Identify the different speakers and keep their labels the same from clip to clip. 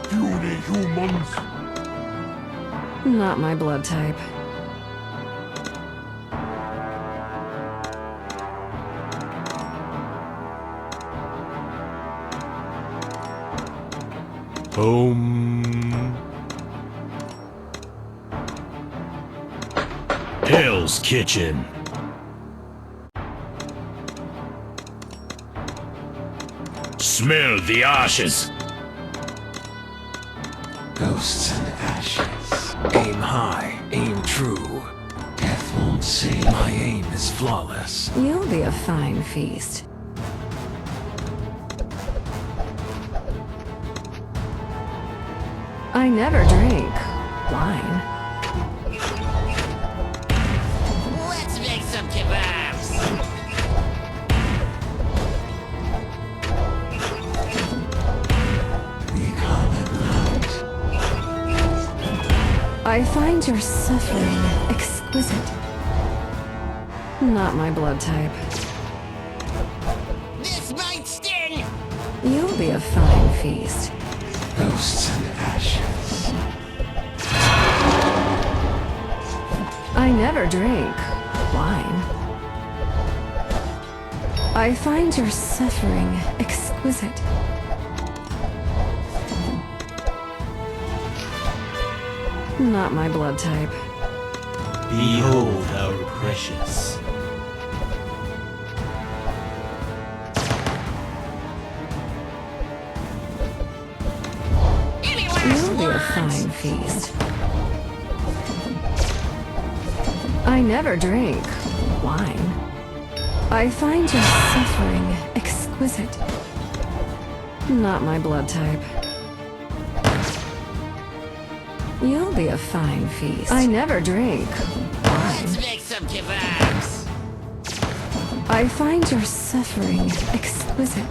Speaker 1: puny humans.
Speaker 2: Not my blood type.
Speaker 3: Hell's Kitchen. Smell the ashes.
Speaker 4: Ghosts and ashes. Aim high, aim true. Death won't see. My aim is flawless.
Speaker 2: You'll be a fine feast. I never drink wine.
Speaker 5: Let's make some kebabs.
Speaker 4: Become at night.
Speaker 2: I find your suffering exquisite. Not my blood type.
Speaker 5: This might sting.
Speaker 2: You'll be a fine feast.
Speaker 4: Ghosts and ashes.
Speaker 2: I never drink wine. I find your suffering exquisite. Not my blood type.
Speaker 3: Behold our precious.
Speaker 5: Any last
Speaker 2: You'll be a
Speaker 5: words?
Speaker 2: fine feast. I never drink wine. I find your suffering exquisite. Not my blood type. You'll be a fine feast. I never drink
Speaker 5: Let's
Speaker 2: wine.
Speaker 5: make some kebabs.
Speaker 2: I find your suffering exquisite.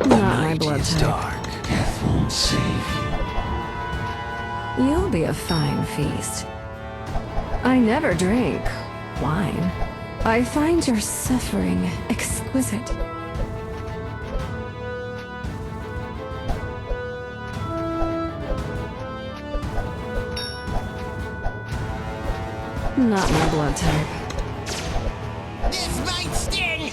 Speaker 2: Not my
Speaker 4: Night
Speaker 2: blood
Speaker 4: is
Speaker 2: type.
Speaker 4: dark. Death won't save you.
Speaker 2: You'll be a fine feast. I never drink wine. I find your suffering exquisite. Not my blood type.
Speaker 5: This might sting.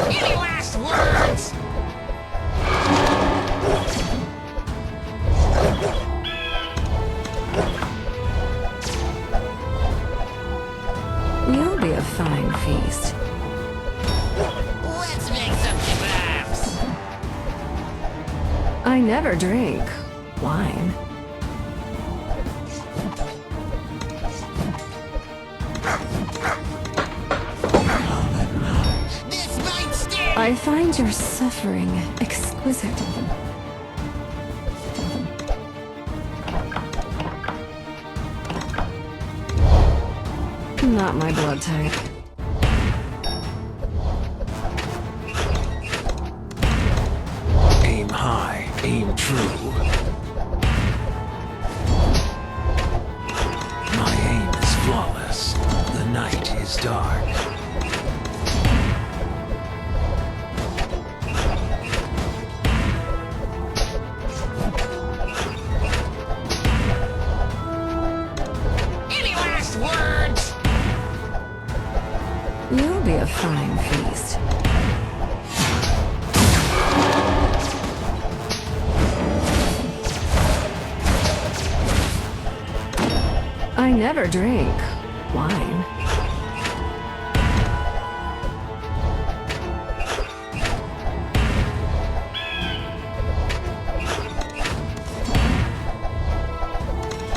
Speaker 5: Any last words?
Speaker 2: You'll be a fine feast.
Speaker 5: Let's make some kebabs.
Speaker 2: I never drink wine.
Speaker 5: This might sting.
Speaker 2: I find your suffering exquisite. Not my blood type.
Speaker 4: Aim high, aim true. My aim is flawless. The night is dark.
Speaker 5: Any last words?
Speaker 2: You'll be a fine feast. I never drink wine.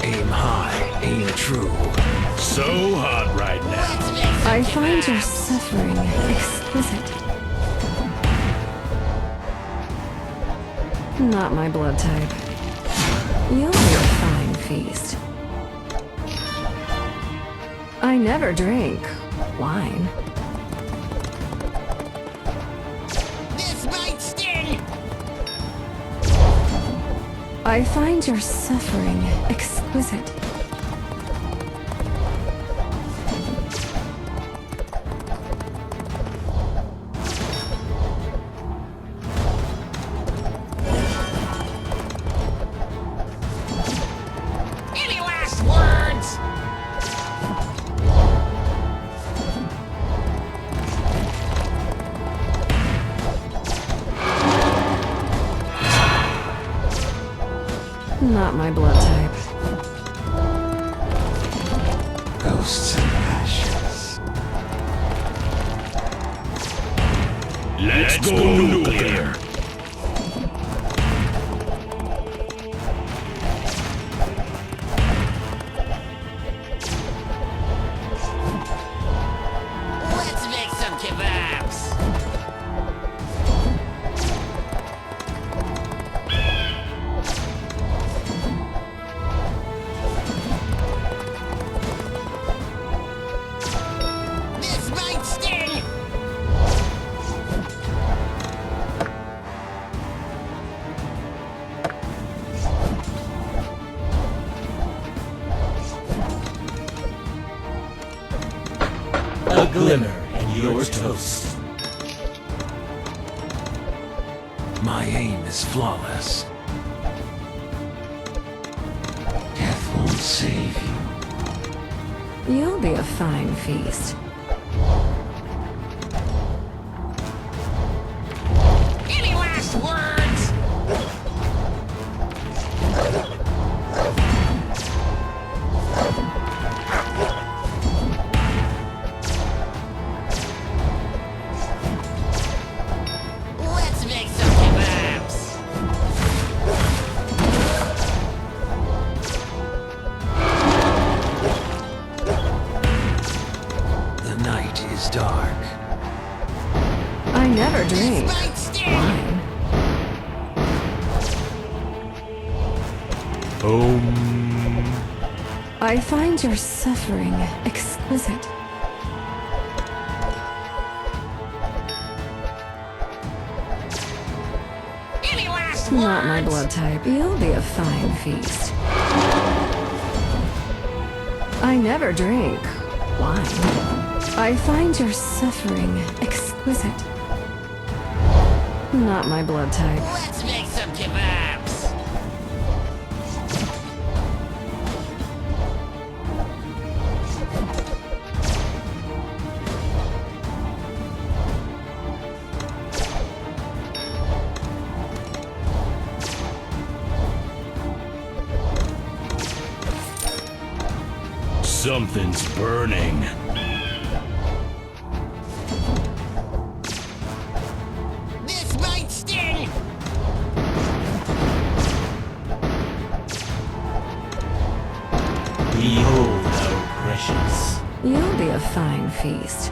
Speaker 4: Aim high, aim true.
Speaker 3: So hot right now.
Speaker 5: Let's make some
Speaker 2: I find your
Speaker 5: kebabs.
Speaker 2: suffering exquisite. Not my blood type. You'll be a fine feast. I never drink wine.
Speaker 5: This might sting.
Speaker 2: I find your suffering exquisite.
Speaker 5: Any last words?
Speaker 2: Not my blood type.
Speaker 4: Ghosts and ashes.
Speaker 3: Let's go nuclear.
Speaker 5: Let's make some kebabs. This might sting.
Speaker 3: A glimmer and you're toast.
Speaker 4: My aim is flawless. Death won't save you.
Speaker 2: You'll be a fine feast.
Speaker 5: Any last words? Let's make some kebabs.
Speaker 4: The night is dark.
Speaker 2: I never drink
Speaker 5: This might sting.
Speaker 2: wine. I find your suffering exquisite.
Speaker 5: Any last words?
Speaker 2: Not my blood type. You'll be a fine feast. I never drink wine. I find your suffering exquisite. Not my blood type.
Speaker 5: Let's make some kebabs.
Speaker 3: Something's burning.
Speaker 5: This might sting.
Speaker 3: Behold our precious.
Speaker 2: You'll be a fine feast.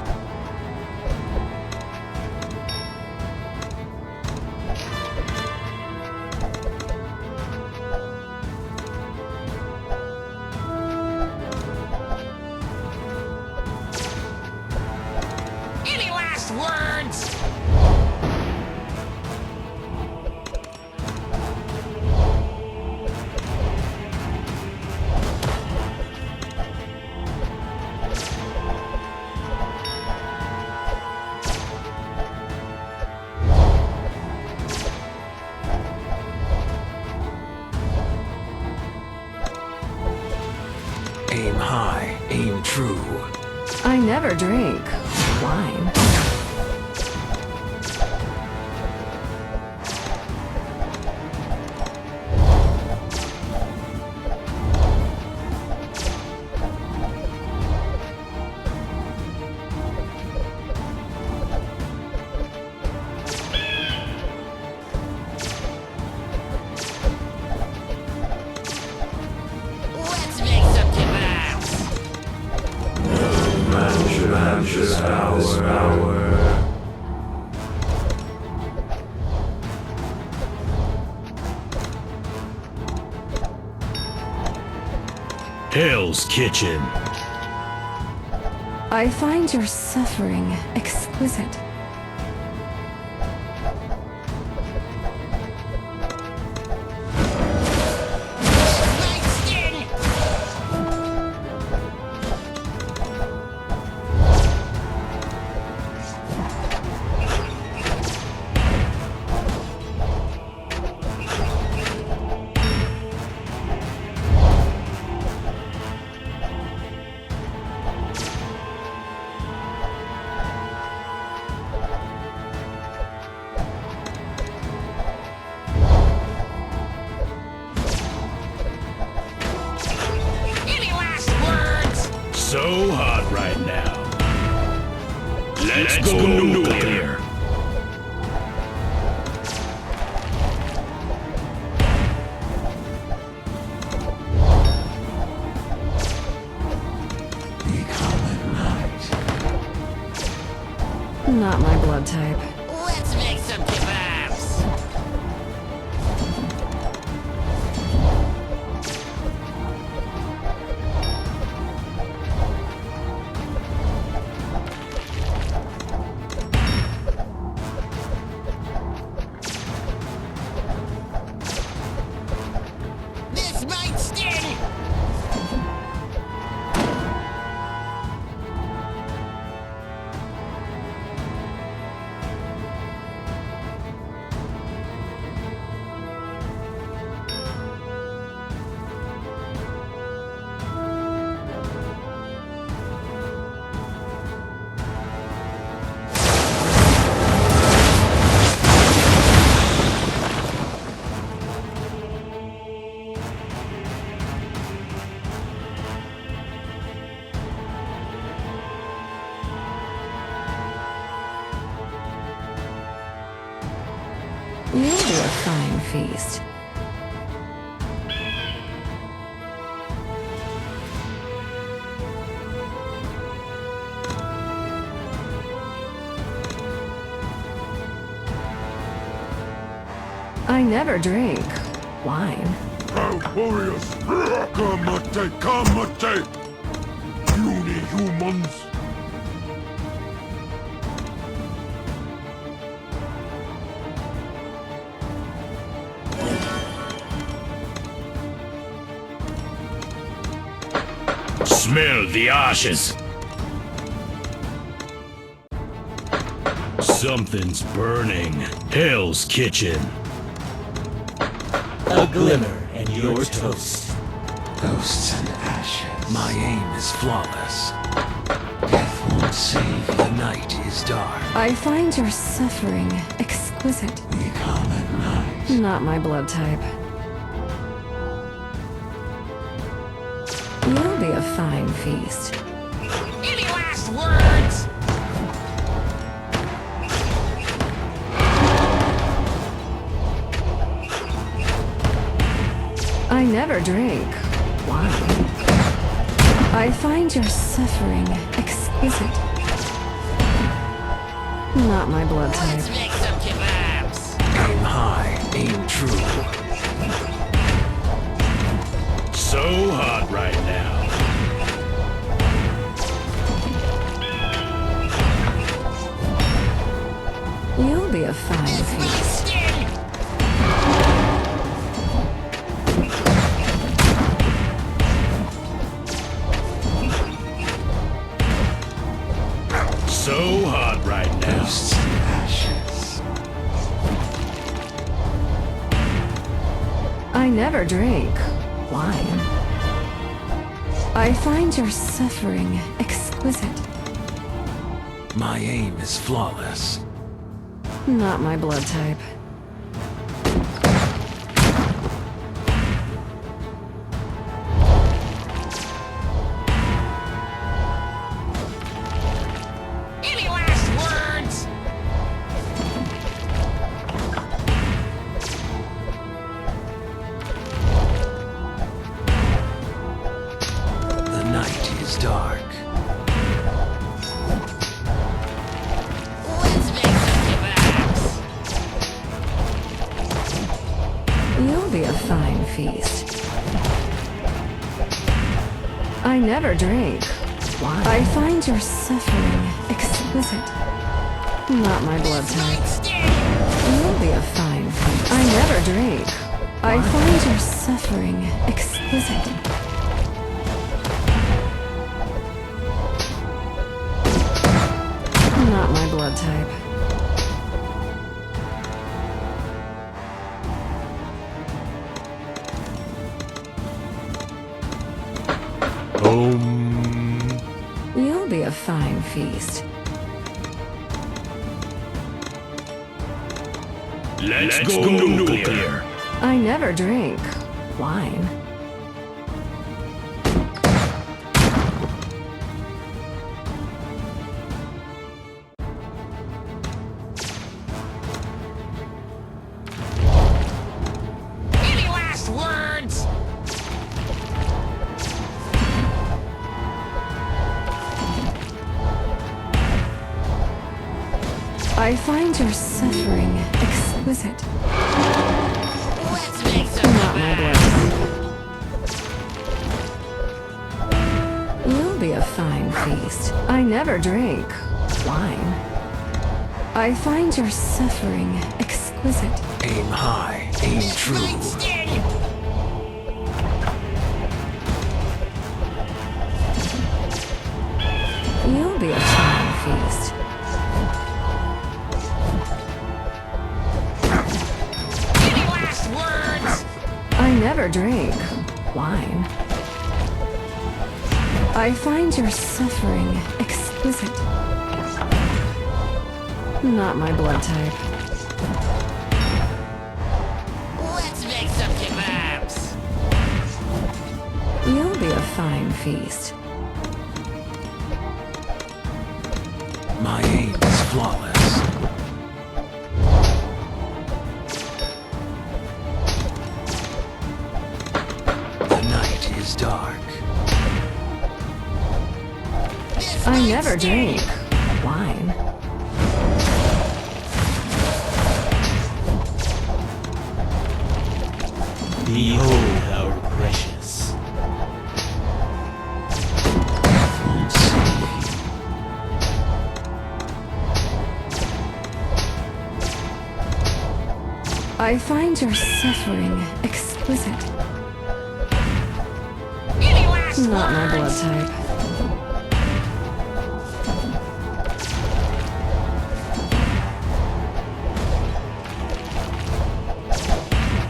Speaker 5: Any last words?
Speaker 4: Aim high, aim true.
Speaker 2: I never drink wine.
Speaker 5: Let's make some kebabs.
Speaker 3: Hell's Kitchen.
Speaker 2: I find your suffering exquisite.
Speaker 3: So hot right now. Let's go nuclear.
Speaker 4: Become at night.
Speaker 2: Not my blood type.
Speaker 5: Let's make some kebabs. This might sting.
Speaker 2: You'll be a fine feast. I never drink wine.
Speaker 1: Proud warriors! Kamate, kamate! Puny humans!
Speaker 3: Smell the ashes. Something's burning. Hell's Kitchen. A glimmer and you're toast.
Speaker 4: Ghosts and ashes. My aim is flawless. Death won't save. The night is dark.
Speaker 2: I find your suffering exquisite.
Speaker 4: Become at night.
Speaker 2: Not my blood type. You'll be a fine feast.
Speaker 5: Any last words?
Speaker 2: I never drink wine. I find your suffering exquisite. Not my blood
Speaker 5: Let's
Speaker 2: type.
Speaker 5: make some kebabs.
Speaker 4: Aim high, aim true.
Speaker 3: So hot right now.
Speaker 2: You'll be a fine
Speaker 5: This might
Speaker 2: feast.
Speaker 5: sting.
Speaker 3: So hot right now.
Speaker 4: Ghosts and ashes.
Speaker 2: I never drink wine. I find your suffering exquisite.
Speaker 4: My aim is flawless.
Speaker 2: Not my blood type.
Speaker 5: Any last words?
Speaker 4: The night is dark.
Speaker 5: Let's make some kebabs.
Speaker 2: You'll be a fine feast. I never drink wine. I find your suffering exquisite. Not my blood
Speaker 5: This
Speaker 2: type.
Speaker 5: might sting.
Speaker 2: You'll be a fine feast. I never drink. I find your suffering exquisite. Not my blood type. You'll be a fine feast.
Speaker 3: Let's go nuclear.
Speaker 2: I never drink wine. I find your suffering exquisite.
Speaker 5: Let's make some
Speaker 2: Not my
Speaker 5: kebabs.
Speaker 2: blood. You'll be a fine feast. I never drink wine. I find your suffering exquisite.
Speaker 4: Aim high, aim true.
Speaker 5: Might sting.
Speaker 2: You'll be a fine feast.
Speaker 5: Any last words?
Speaker 2: I never drink wine. I find your suffering exquisite. Not my blood type.
Speaker 5: Let's make some kebabs.
Speaker 2: You'll be a fine feast.
Speaker 4: My aim is flawless. The night is dark.
Speaker 5: This
Speaker 2: I
Speaker 5: might
Speaker 2: never
Speaker 5: sting.
Speaker 2: drink wine.
Speaker 3: Behold our precious.
Speaker 2: I find your suffering exquisite.
Speaker 5: Any last
Speaker 2: Not my blood
Speaker 5: words?
Speaker 2: type.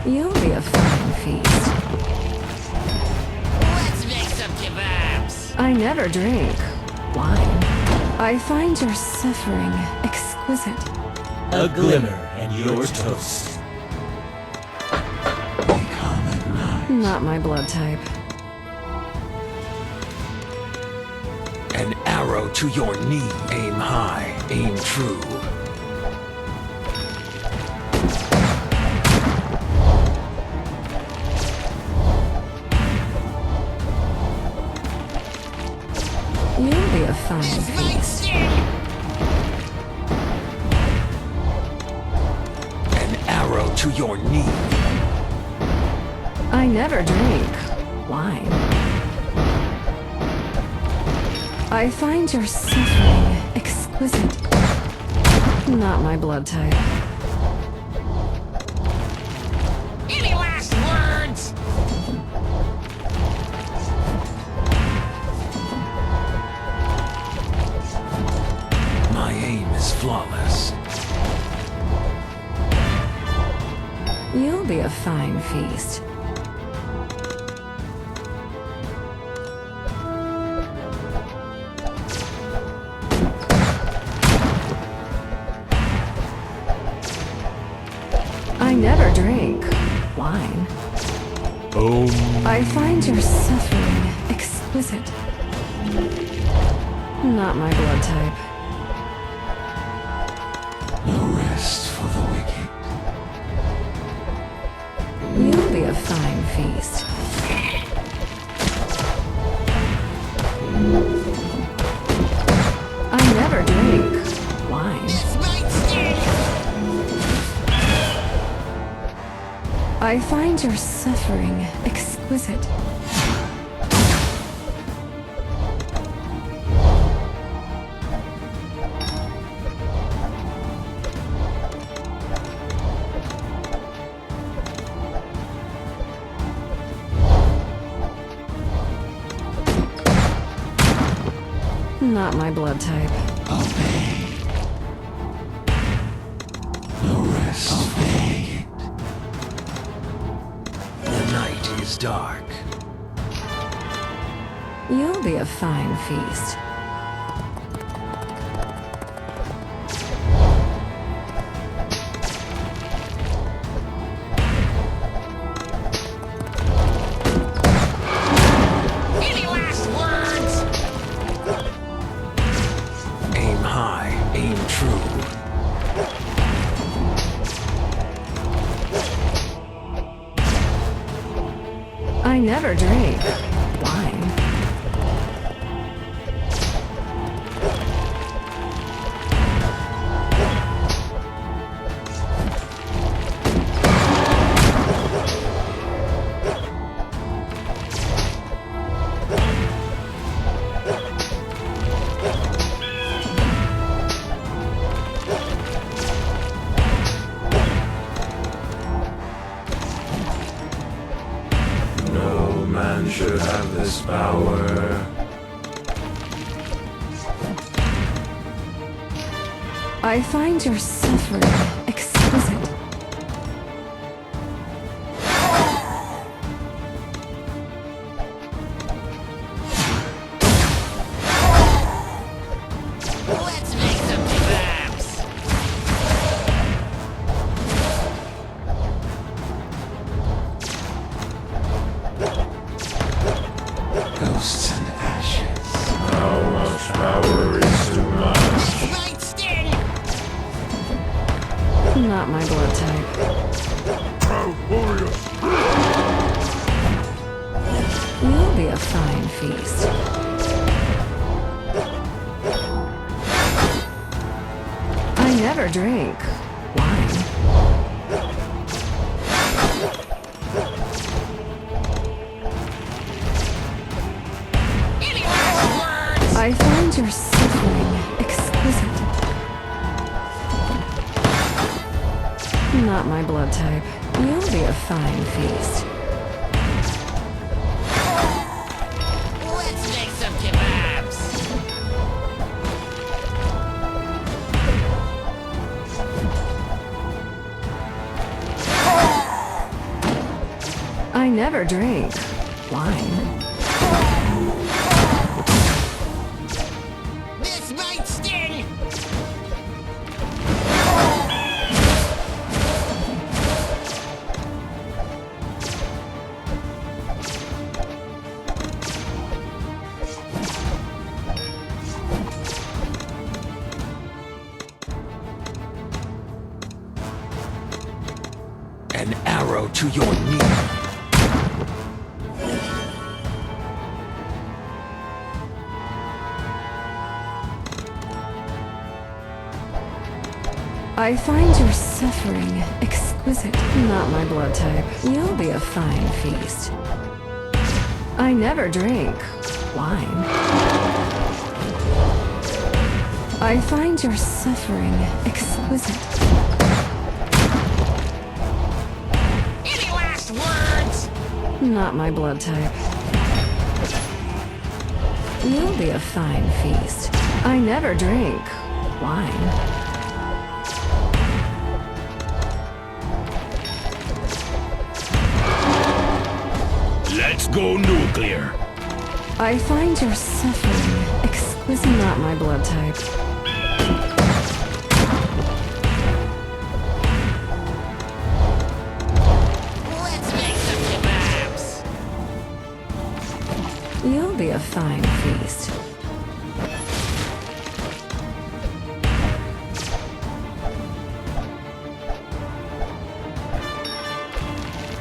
Speaker 2: You'll be a fine feast.
Speaker 5: Let's make some kebabs.
Speaker 2: I never drink wine. I find your suffering exquisite.
Speaker 3: A glimmer and yours toast.
Speaker 2: Not my blood type.
Speaker 4: An arrow to your knee. Aim high, aim true.
Speaker 2: You'll be a fine
Speaker 5: This might
Speaker 2: feast.
Speaker 5: sting.
Speaker 4: An arrow to your knee.
Speaker 2: I never drink wine. I find your suffering exquisite. Not my blood type.
Speaker 5: Any last words?
Speaker 4: My aim is flawless.
Speaker 2: You'll be a fine feast. I never drink wine. I find your suffering exquisite. Not my blood type.
Speaker 4: No rest for the wicked.
Speaker 2: You'll be a fine feast. I never drink wine.
Speaker 5: This might sting.
Speaker 2: I find your suffering exquisite. Not my blood type.
Speaker 4: Obey. No rest. Obey. The night is dark.
Speaker 2: You'll be a fine feast.
Speaker 5: Any last words?
Speaker 4: Aim high, aim true.
Speaker 2: I never drink wine.
Speaker 4: No man should have this power.
Speaker 2: I find your suffering exquisite.
Speaker 5: Let's make some kebabs.
Speaker 4: Ghosts and ashes. How much power is too much?
Speaker 5: This might sting.
Speaker 2: Not my blood type.
Speaker 1: Proud warriors.
Speaker 2: You'll be a fine feast. I never drink wine.
Speaker 5: Any last words?
Speaker 2: I find your suffering exquisite. Not my blood type. You'll be a fine feast.
Speaker 5: Let's make some kebabs.
Speaker 2: I never drink wine.
Speaker 5: This might sting.
Speaker 4: An arrow to your knee.
Speaker 2: I find your suffering exquisite. Not my blood type. You'll be a fine feast. I never drink wine. I find your suffering exquisite.
Speaker 5: Any last words?
Speaker 2: Not my blood type. You'll be a fine feast. I never drink wine.
Speaker 3: Let's go nuclear.
Speaker 2: I find your suffering exquisite. Not my blood type.
Speaker 5: Let's make some kebabs.
Speaker 2: You'll be a fine feast.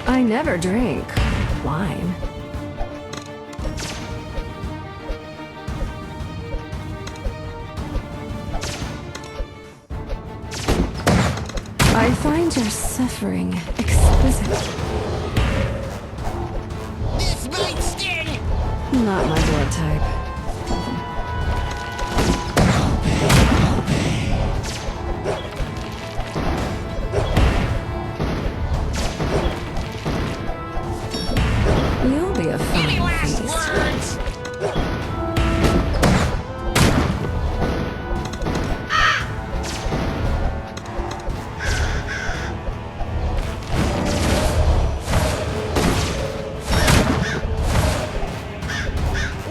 Speaker 2: I never drink wine. I find your suffering exquisite.
Speaker 5: This might sting.
Speaker 2: Not my blood type. You'll be a
Speaker 5: Any
Speaker 2: fine
Speaker 5: last
Speaker 2: feast.
Speaker 5: words?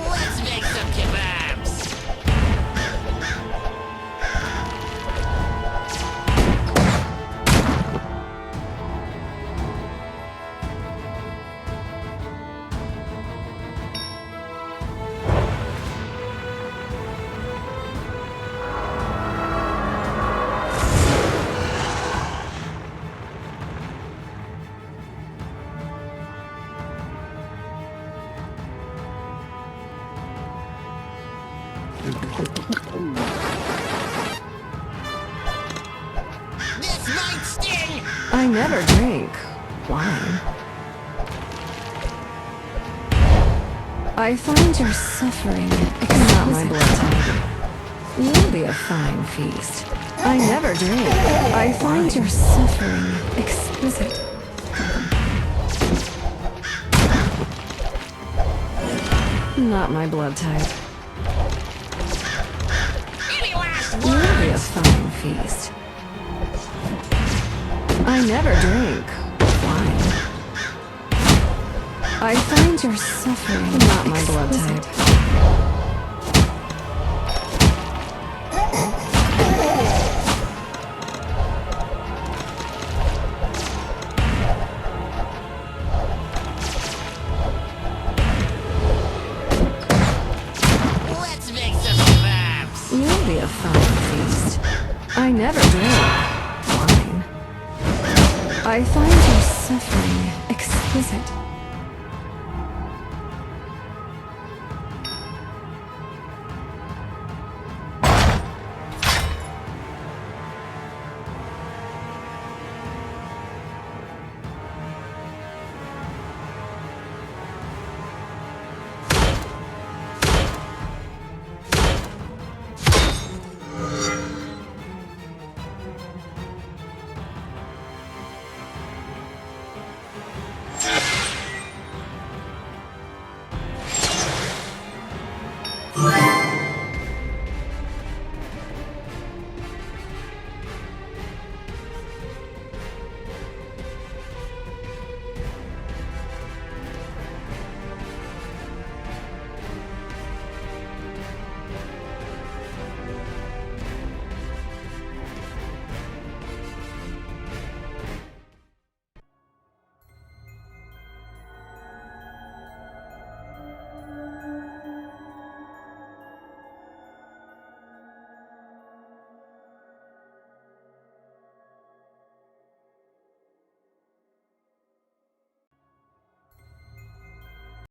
Speaker 5: Let's make some kebabs. This might sting.
Speaker 2: I never drink wine. I find your suffering not my blood type. You'll be a fine feast. I never drink. I find your suffering exquisite. Not my blood type.
Speaker 5: Any last
Speaker 2: You'll be a
Speaker 5: words?
Speaker 2: fine feast. I never drink wine. I find your suffering not my blood type.
Speaker 5: Let's make some kebabs.
Speaker 2: You'll be a fine feast. I never drink wine. I find your suffering exquisite.